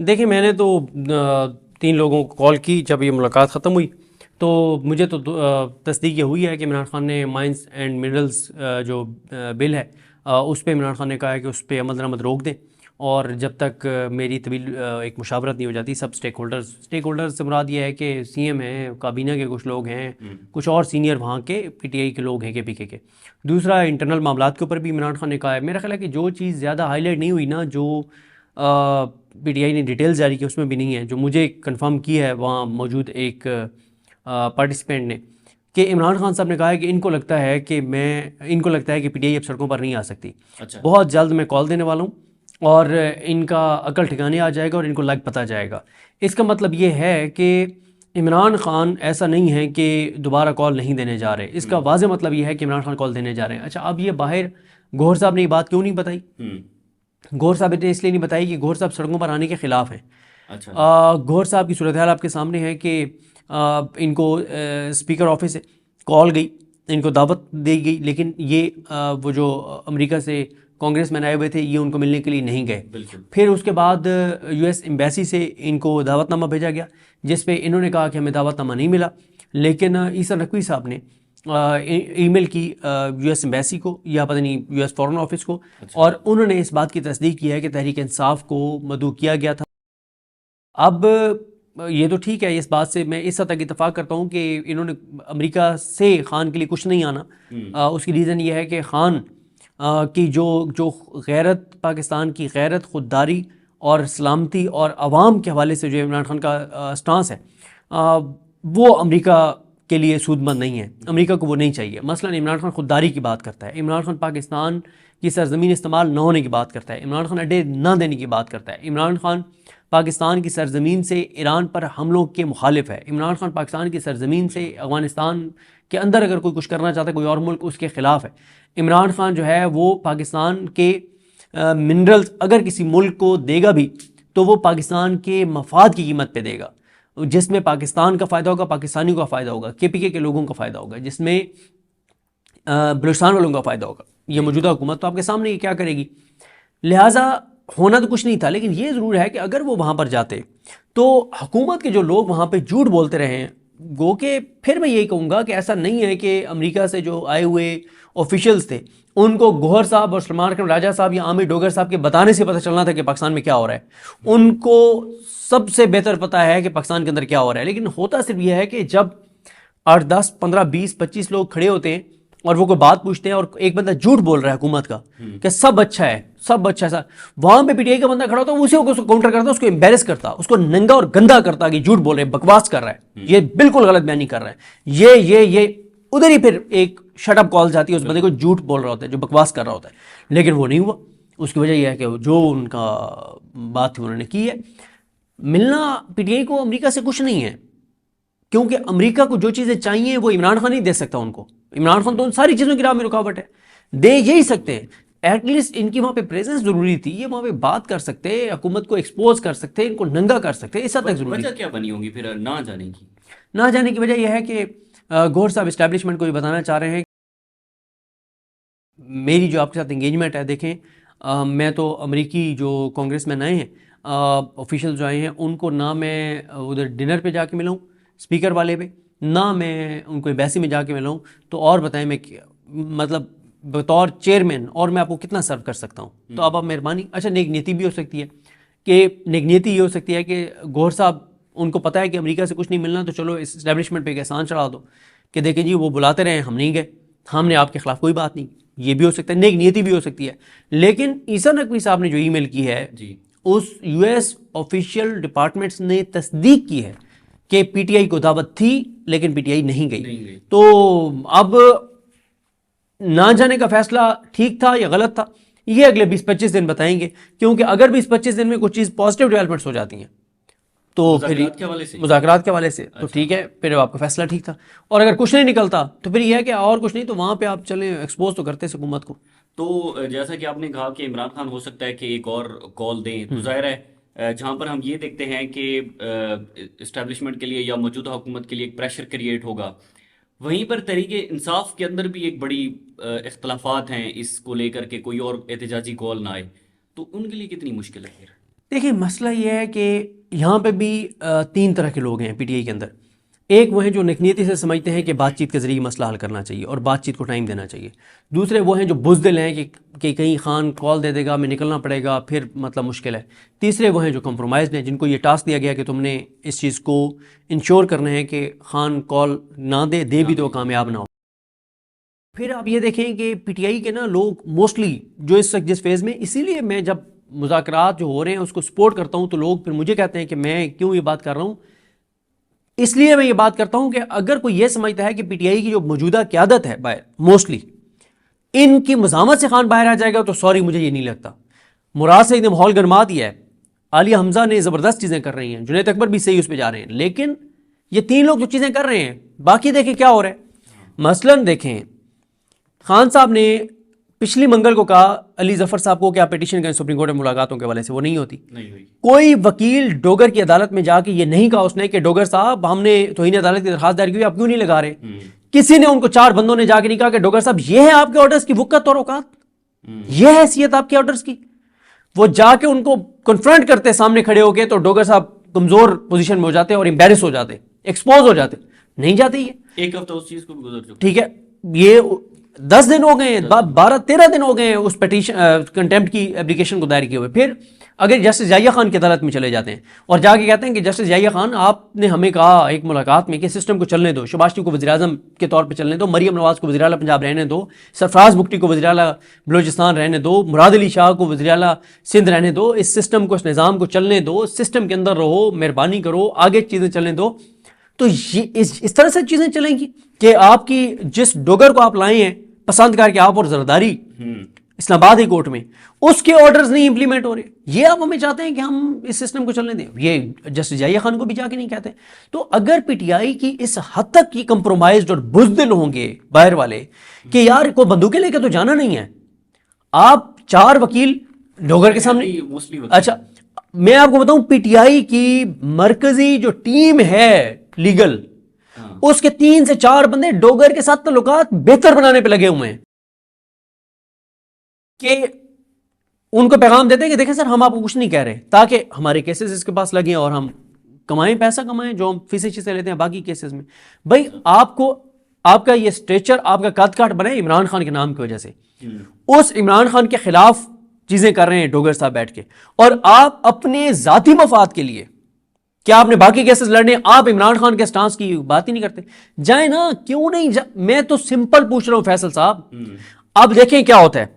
देखिए, मैंने तो 3 लोगों को कॉल की जब ये मुलाकात ख़त्म हुई, तो मुझे तो तस्दीक ये हुई है कि इमरान खान ने माइंस एंड मिनरल्स जो बिल है, उस पे इमरान खान ने कहा है कि उस पे अमल दरामद रोक दें, और जब तक मेरी तवील एक मुशावरत नहीं हो जाती सब स्टेक होल्डर्स से मुराद ये है कि सीएम हैं, काबीना के कुछ लोग हैं, कुछ और सीनियर वहाँ के पीटीआई के लोग हैं, केपीके के। दूसरा, इंटरनल मामलात के ऊपर भी इमरान खान ने कहा है। मेरा ख्याल है कि जो चीज़ ज़्यादा हाईलाइट नहीं हुई ना, जो पीटीआई ने डिटेल्स जारी की उसमें भी नहीं है, जो मुझे कंफर्म की है वहाँ मौजूद एक पार्टिसिपेंट ने, कि इमरान खान साहब ने कहा है कि इनको लगता है कि पीटीआई अब सड़कों पर नहीं आ सकती। अच्छा। बहुत जल्द मैं कॉल देने वाला हूँ और इनका अकल ठिकाने आ जाएगा और इनको लग पता जाएगा। इसका मतलब ये है कि इमरान खान ऐसा नहीं है कि दोबारा कॉल नहीं देने जा रहे, इसका वाज़ेह मतलब ये है कि इमरान खान कॉल देने जा रहे हैं। अच्छा, अब ये बाहर गौहर साहब ने ये बात क्यों नहीं बताई? गौहर साहब ने इसलिए नहीं बताई कि गौहर साहब सड़कों पर आने के ख़िलाफ़ हैं। अच्छा। गौहर साहब की सूरत हाल आपके सामने है कि इनको स्पीकर ऑफिस से कॉल गई, इनको दावत दी गई, लेकिन ये वो जो अमेरिका से कांग्रेसमैन आए हुए थे ये उनको मिलने के लिए नहीं गए। बिल्कुल। फिर उसके बाद यूएस एम्बेसी से इनको दावतनामा भेजा गया, जिस पे इन्होंने कहा कि हमें दावतनामा नहीं मिला। लेकिन ईसा नकवी साहब ने ईमेल की यूएस एम्बेसी को या पता नहीं यूएस फॉरेन ऑफिस को, अच्छा। और उन्होंने इस बात की तस्दीक की है कि तहरीक इंसाफ को मदऊ किया गया था। अब ये तो ठीक है, इस बात से मैं इस हद तक इतफाक़ करता हूँ कि इन्होंने अमेरिका से ख़ान के लिए कुछ नहीं आना। उसकी रीज़न ये है कि ख़ान की जो जो गैरत, पाकिस्तान की गैरत, ख़ुददारी और सलामती और आवाम के हवाले से जो इमरान खान का स्टांस है, वो अमेरिका के लिए सूदमंद नहीं है। अमेरिका को वो नहीं चाहिए। मसलन इमरान खान ख़ुददारी की बात करता है, इमरान खान पाकिस्तान की सरजमीन इस्तेमाल न होने की बात करता है, इमरान खान अड्डे न देने की बात करता है, इमरान खान पाकिस्तान की सरजमीन से ईरान पर हमलों के मुखालिफ है, इमरान खान पाकिस्तान की सरजमीन से अफ़गानिस्तान के अंदर अगर कोई कुछ करना चाहता है, कोई और मुल्क, उसके ख़िलाफ़ है। इमरान खान जो है वो पाकिस्तान के मिनरल्स अगर किसी मुल्क को देगा भी तो वो पाकिस्तान के मफाद की कीमत पे देगा, जिसमें पाकिस्तान का फ़ायदा होगा, पाकिस्तानियों का फ़ायदा होगा, केपीके के लोगों का फ़ायदा होगा, जिसमें बलूचिस्तान वालों का फ़ायदा होगा। ये मौजूदा हुकूमत तो आपके सामने ये क्या करेगी। लिहाजा होना तो कुछ नहीं था, लेकिन ये ज़रूर है कि अगर वो वहाँ पर जाते तो हुकूमत के जो लोग वहाँ पे झूठ बोलते रहे हैं, गो के फिर मैं यही कहूँगा कि ऐसा नहीं है कि अमेरिका से जो आए हुए ऑफिशियल्स थे उनको गौहर साहब और सलमान अकरम राजा साहब या आमिर डोगर साहब के बताने से पता चलना था कि पाकिस्तान में क्या हो रहा है। उनको सबसे बेहतर पता है कि पाकिस्तान के अंदर क्या हो रहा है, लेकिन होता सिर्फ यह है कि जब 8 10 15 20 25 लोग खड़े होते हैं और वो कोई बात पूछते हैं और एक बंदा झूठ बोल रहा है हुकूमत का कि सब अच्छा है, सब अच्छा है सर, वहां पे पीटीआई का बंदा खड़ा होता है, उसे उसको काउंटर करता, उसको एम्बेरस करता, उसको नंगा और गंदा करता कि झूठ बोल रहे, बकवास कर रहा है, ये बिल्कुल गलत बयानी कर रहा है, ये उधर ही फिर एक शटअप कॉल जाती है उस बंदे को, झूठ बोल रहा होता है, जो बकवास कर रहा होता है। लेकिन वो नहीं हुआ। उसकी वजह यह है कि जो उनका बात थी उन्होंने की है। मिलना पीटीआई को अमेरिका से कुछ नहीं है, क्योंकि अमेरिका को जो चीज़ें चाहिए वो इमरान खान नहीं दे सकता उनको। इमरान खान तो उन सारी चीज़ों की राह में रुकावट है, दे यही सकते हैं। एटलीस्ट इनकी वहाँ पे प्रेजेंस जरूरी थी, ये वहाँ पे बात कर सकते, हुकूमत को एक्सपोज कर सकते, इनको नंगा कर सकते, इस हद तक जरूरी। वजह क्या बनी होगी फिर ना जाने की? ना जाने की वजह यह है कि गौहर साहब इस्टेब्लिशमेंट को ये बताना चाह रहे हैं। मेरी जो आपके साथ इंगेजमेंट है, देखें, मैं तो अमेरिकी जो कांग्रेसमैन आए हैं, ऑफिशियल जो आए हैं, उनको ना मैं उधर डिनर पे जाके मिला हूँ स्पीकर वाले पे, ना मैं उनको एम्बेसी में जाके मिला हूँ। तो और बताएं मैं मतलब बतौर चेयरमैन और मैं आपको कितना सर्व कर सकता हूँ। तो अब आप मेहरबानी, अच्छा नेक नीति भी हो सकती है, कि नेक नीति ये हो सकती है कि गौहर साहब उनको पता है कि अमेरिका से कुछ नहीं मिलना, तो चलो इस इस्टेब्लिशमेंट पे एक एहसान चढ़ा दो कि देखें जी वो बुलाते रहे, हम नहीं गए, हमने आपके खिलाफ कोई बात नहीं। ये भी हो सकता है, नेक नीयति भी हो सकती है। लेकिन ईसा नकवी साहब ने जो ईमेल की है जी। उस यूएस ऑफिशियल डिपार्टमेंट्स ने तस्दीक की है कि पीटीआई को दावत थी लेकिन पीटीआई नहीं गई। तो अब ना जाने का फैसला ठीक था या गलत था, ये अगले 20-25 दिन बताएंगे, क्योंकि अगर 20-25 दिन में कुछ चीज़ पॉजिटिव डेवलपमेंट्स हो जाती हैं तो फिर मुज़ाकरात के हवाले से। मुज़ाकरात के हवाले से तो अच्छा। ठीक है, फिर आपका फैसला ठीक था। और अगर कुछ नहीं निकलता तो फिर यह है कि और कुछ नहीं तो वहाँ पे आप चलें, एक्सपोज तो करते हुकूमत को। तो जैसा कि आपने कहा कि इमरान खान हो सकता है कि एक और कॉल दें, तो जाहिर है जहां पर हम ये देखते हैं कि इस्टेब्लिशमेंट के लिए या मौजूदा हुकूमत के लिए एक प्रेशर क्रिएट होगा, वहीं पर तहरीक इंसाफ के अंदर भी एक बड़ी इख्तलाफात हैं इसको लेकर के कोई और एहतजाजी कॉल ना आए, तो उनके लिए कितनी मुश्किल है फिर? देखिए मसला ये है कि यहाँ पे भी तीन तरह के लोग हैं पीटीआई के अंदर। एक वो हैं जो नेकनीयती से समझते हैं कि बातचीत के ज़रिए मसला हल करना चाहिए और बातचीत को टाइम देना चाहिए। दूसरे वो हैं जो बुज़दिल हैं कि कहीं खान कॉल दे देगा, मैं निकलना पड़ेगा, फिर मतलब मुश्किल है। तीसरे वो हैं जो कंप्रोमाइज़ हैं, जिनको ये टास्क दिया गया कि तुमने इस चीज़ को इंश्योर करना है कि खान कॉल ना दे भी तो कामयाब ना हो। फिर आप ये देखें कि पीटीआई के ना लोग मोस्टली जो जिस फेज़ में, इसीलिए मैं जब मुज़ाकरात जो हो रहे हैं उसको सपोर्ट करता हूँ तो लोग फिर मुझे कहते हैं कि मैं क्यों ये बात कर रहा हूँ। इसलिए मैं ये बात करता हूँ कि अगर कोई ये समझता है कि पीटीआई की जो मौजूदा क़यादत है बाहर मोस्टली इनकी मज़ामत से खान बाहर आ जाएगा, तो सॉरी मुझे ये नहीं लगता। मुराद से एकदम माहौल गरमा दिया है, आलिया हमजा ने ज़बरदस्त चीज़ें कर रही हैं, जुनैद अकबर भी सही उस पर जा रहे हैं, लेकिन ये तीन लोग जो चीज़ें कर रहे हैं बाकी देखें क्या हो रहा है। मसलन देखें खान साहब ने पिछली मंगल को कहा अली जफर साहब को कि आप पिटीशन करें सुप्रीम कोर्ट में मुलाकातों के हवाले से, वो नहीं होती, नहीं हुई। कोई वकील डोगर की अदालत में जाके ये नहीं कहा उसने कि डोगर साहब हमने तौहीन अदालत की दरखास्त दायर की, आप क्यों नहीं लगा रहे। किसी ने उनको चार बंदों ने जाके नहीं कहा कि डोगर साहब ये है आपके ऑर्डर्स की वक़्त और औकात, ये है हैसियत आपके ऑर्डर्स की। वो जाके उनको कन्फ्रंट करते सामने खड़े होके तो डोगर साहब कमजोर पोजीशन में हो जाते और एम्बेरस हो जाते, एक्सपोज हो जाते, नहीं जाते। ये एक हफ्ता उस चीज को भी गुजर चुका। ठीक है, ये 10 दिन हो गए, 12-13 दिन हो गए उस पिटीशन कंटेम्प्ट की एप्लीकेशन को दायर किए हुए। फिर अगर जस्टिस याहिया खान की अदालत में चले जाते हैं और जाके कहते हैं कि जस्टिस याहिया खान आपने हमें कहा एक मुलाकात में कि सिस्टम को चलने दो, शहबाज शरीफ को वज़ीर आज़म के तौर पर चलने दो, मरियम नवाज को वज़ीर आला पंजाब रहने दो, सरफराज बुगटी को वज़ीर आला बलोचिस्तान रहने दो, मुराद अली शाह को वज़ीर आला सिंध रहने दो, इस सिस्टम को, इस निज़ाम को चलने दो, सिस्टम के अंदर रहो, मेहरबानी करो, आगे चीज़ें चलने दो। तो ये इस तरह से चीज़ें चलेंगी कि आपकी जिस डोगर को आप लाए हैं पसंद करके आप और जरदारी इस्लामाबाद हाई कोर्ट में, उसके ऑर्डर्स नहीं इंप्लीमेंट हो रहे, ये आप हमें चाहते हैं कि हम इस सिस्टम को चलने दें। ये जस्टिस याहिया खान को भी जाके नहीं कहते। तो अगर पीटीआई की इस हद तक की कंप्रोमाइज्ड और बुज़दिल होंगे बाहर वाले कि यार को बंदूकें लेकर तो जाना नहीं है, आप चार वकील डोगर के सामने। अच्छा मैं आपको बताऊं, पीटीआई की मरकजी जो टीम है लीगल, उसके 3 से 4 बंदे डोगर के साथ ताल्लुकात बेहतर बनाने पे लगे हुए हैं कि उनको पैगाम देते हैं कि देखें सर हम आपको कुछ नहीं कह रहे, ताकि हमारे केसेस इसके पास लगे और हम कमाएं, पैसा कमाएं जो हम फीसी चीजें लेते हैं बाकी केसेस में। भाई आपको आपका ये स्ट्रेचर, आपका कद काट बने इमरान खान के नाम की वजह से, उस इमरान खान के खिलाफ चीजें कर रहे हैं डोगर साहब बैठ के, और आप अपने जाती मफाद के लिए क्या आपने बाकी केसेस लड़ने, आप इमरान खान के स्टांस की बात ही नहीं करते। जाए ना, क्यों नहीं मैं तो सिंपल पूछ रहा हूं फैसल साहब। अब देखें क्या होता है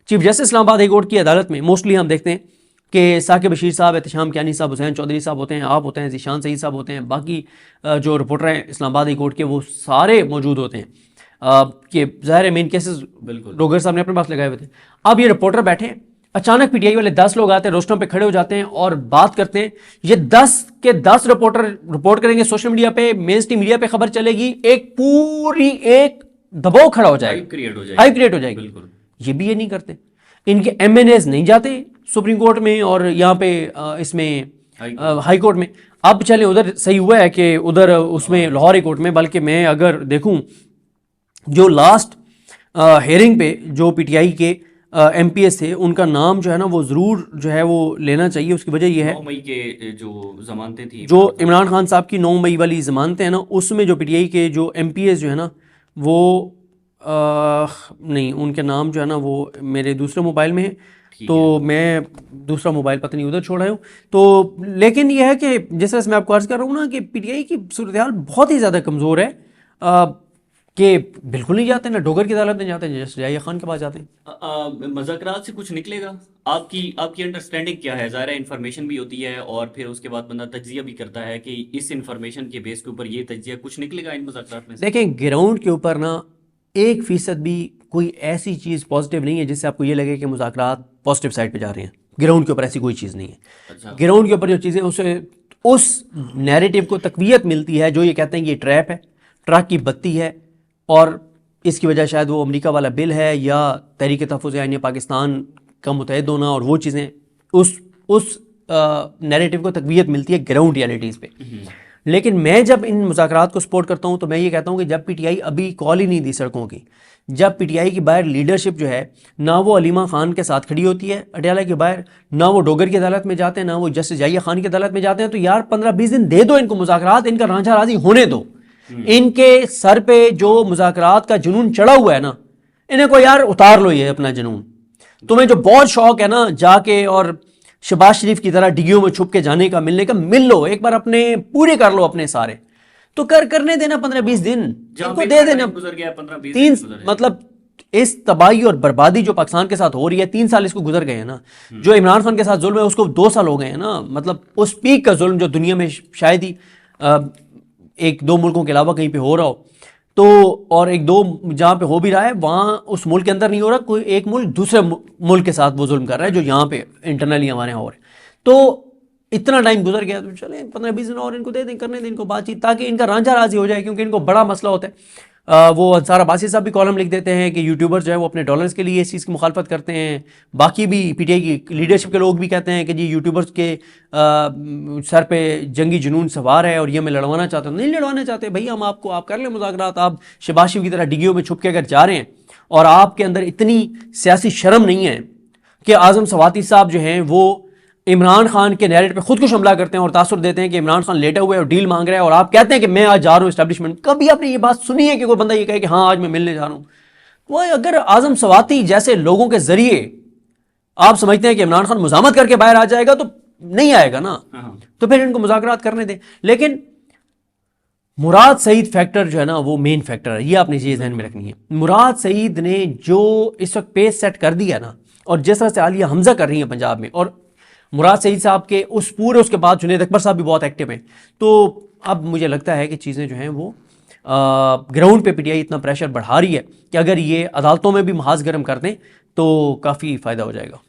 chief justice Islamabad high court की अदालत में मोस्टली हम देखते हैं कि साकिब बशीर साहब, एहतशाम कियानी साहब, हुसैन चौधरी साहब होते हैं, आप होते हैं, ज़ीशान सईद साहब होते हैं, बाकी जो रिपोर्टर हैं इस्लामाबाद हाई कोर्ट के वो सारे मौजूद होते हैं कि ज़ाहिर है मेन केसेस बिल्कुल डोगर साहब ने अपने पास लगाए हुए थे। अब ये रिपोर्टर बैठे हैं, अचानक पीटीआई वाले 10 लोग आते हैं, रोस्टरों पे खड़े हो जाते हैं और बात करते हैं। ये 10 के 10 रिपोर्टर रिपोर्ट करेंगे सोशल मीडिया पे, मेन स्ट्रीम मीडिया पे खबर चलेगी, एक पूरी एक दबाव खड़ा हो जाएगा, हाइप क्रिएट हो जाएगी। ये भी ये नहीं करते, इनके एमएनएस नहीं जाते सुप्रीम कोर्ट में और यहाँ पे इसमें हाई कोर्ट में। अब चले उधर सही हुआ है कि उधर उसमें लाहौर हाई कोर्ट में, बल्कि मैं अगर देखूं जो लास्ट हेयरिंग पे जो पीटीआई के एमपीएस थे उनका नाम जो है ना वो ज़रूर जो है वो लेना चाहिए। उसकी वजह ये है 9 मई के जो जमानतें थी, जो इमरान खान साहब की 9 मई वाली जमानतें हैं ना, उसमें जो पीटीआई के जो एमपीएस जो है ना वो नहीं, उनके नाम जो है ना वो मेरे दूसरे मोबाइल में है, तो मैं दूसरा मोबाइल पता नहीं उधर छोड़ आया हूँ। तो लेकिन यह है कि जिस तरह से मैं आपको अर्ज़ कर रहा हूँ ना कि पीटीआई की सूरत हाल बहुत ही ज़्यादा कमज़ोर है कि बिल्कुल नहीं जाते, ना डोगर की अदालत में जाते हैं, जस्टिस याहिया खान के पास जाते हैं। मुज़ाकरात से कुछ निकलेगा? आपकी अंडरस्टैंडिंग क्या है? ज़ाहिर है इन्फॉर्मेशन भी होती है और फिर उसके बाद बंदा तज्जिया भी करता है कि इस इन्फॉर्मेशन के बेस के ऊपर ये तज्जिया, कुछ निकलेगा इन मुज़ाकरात में से? देखें ग्राउंड के ऊपर ना 1% भी कोई ऐसी चीज़ पॉजिटिव नहीं है जिससे आपको ये लगे कि मुज़ाकरात पॉजिटिव साइड पे जा रहे हैं। ग्राउंड के ऊपर ऐसी कोई चीज़ नहीं है। अच्छा। ग्राउंड के ऊपर जो चीज़ें उस नैरेटिव को तकवीयत मिलती है जो ये कहते हैं कि ये ट्रैप है, ट्रक की बत्ती है और इसकी वजह शायद वो अमेरिका वाला बिल है या तहरीक तहफ़्फ़ुज़ आईन पाकिस्तान का मुतहद होना, और वो चीज़ें उस नैरेटिव को तकवीयत मिलती है ग्राउंड रियलिटीज़ पे। लेकिन मैं जब इन मुज़ाकरात को सपोर्ट करता हूँ तो मैं ये कहता हूँ कि जब पीटीआई अभी कॉल ही नहीं दी सड़कों की, जब पीटीआई की बाहर लीडरशिप जो है ना वो अलीमा खान के साथ खड़ी होती है अडयाला के बाहर, ना वो डोगर की अदालत में जाते हैं, ना वो जस्टिस जाहिया खान की अदालत में जाते हैं, तो यार 15-20 दिन दे दो इनको मुज़ाकरात, इनका रांझा राजी होने दो। इनके सर पे जो मुज़ाकरात का जुनून चढ़ा हुआ है ना, इन्हें को यार उतार लो ये अपना जुनून। तुम्हें जो बहुत शौक है ना जाके और शहबाज शरीफ की तरह डिग्गियों में छुप के जाने का, मिलने का, मिल लो एक बार, अपने पूरे कर लो अपने सारे, तो करने देना 15-20 दिन, इनको दे देना। गुजर गया 15-20 तीन दिन गुजर गए। मतलब इस तबाही और बर्बादी जो पाकिस्तान के साथ हो रही है, 3 साल इसको गुजर गए हैं ना। जो इमरान खान के साथ जुल्म है उसको 2 साल हो गए हैं ना। मतलब उस पीक का जुल्म जो दुनिया में शायद ही 1-2 मुल्कों के अलावा कहीं पे हो रहा हो, तो और 1-2 जहाँ पे हो भी रहा है वहाँ उस मुल्क के अंदर नहीं हो रहा, कोई एक मुल्क दूसरे मुल्क के साथ वो जुल्म कर रहा है जो यहाँ पे इंटरनली हमारे यहाँ हो रहा है। तो इतना टाइम गुजर गया, तो चले 15-20 दिन और इनको दे दें, करने दें इनको बातचीत, ताकि इनका रांझा राजी हो जाए, क्योंकि इनको बड़ा मसला होता है। वो अंसार अब्बासी साहब भी कॉलम लिख देते हैं कि यूट्यूबर्स जो है वो अपने डॉलर्स के लिए इस चीज़ की मुखालफत करते हैं। बाकी भी पीटीआई की लीडरशिप के लोग भी कहते हैं कि जी यूट्यूबर्स के सर पे जंगी जुनून सवार है और ये हमें लड़वाना चाहते हैं। नहीं लड़वाना चाहते भाई, हम आपको, आप कर लें मुज़ाकरात। आप शहबाज शरीफ की तरह डिग्गियों में छुप के अगर जा रहे हैं और आपके अंदर इतनी सियासी शर्म नहीं है कि आज़म सवाती साहब जो हैं वो इमरान खान के नैरेट पे खुद कुछ हमला करते हैं और तासुर देते हैं कि इमरान खान लेटा हुआ है और डील मांग रहा है, और आप कहते हैं कि मैं आज जा रहा हूँ इस्टेब्लिशमेंट। कभी आपने ये बात सुनी है कि कोई बंदा ये कहे कि हाँ आज मैं मिलने जा रहा हूँ? वो अगर आज़म सवाती जैसे लोगों के जरिए आप समझते हैं कि इमरान खान मुजामत करके बाहर आ जाएगा, तो नहीं आएगा ना। तो फिर इनको मुज़ाकरात करने दें। लेकिन मुराद सईद फैक्टर जो है ना वो मेन फैक्टर है, ये आपने चीज़ ध्यान में रखनी है। मुराद सईद ने जो इस वक्त पेस सेट कर दिया ना, और जिस तरह से आलिया हमजा कर रही है पंजाब में, और मुराद सईद साहब के उस पूरे, उसके बाद जुनैद अकबर साहब भी बहुत एक्टिव हैं, तो अब मुझे लगता है कि चीज़ें जो हैं वो ग्राउंड पे पीटीआई इतना प्रेशर बढ़ा रही है कि अगर ये अदालतों में भी महाज गर्म कर दें तो काफ़ी फ़ायदा हो जाएगा।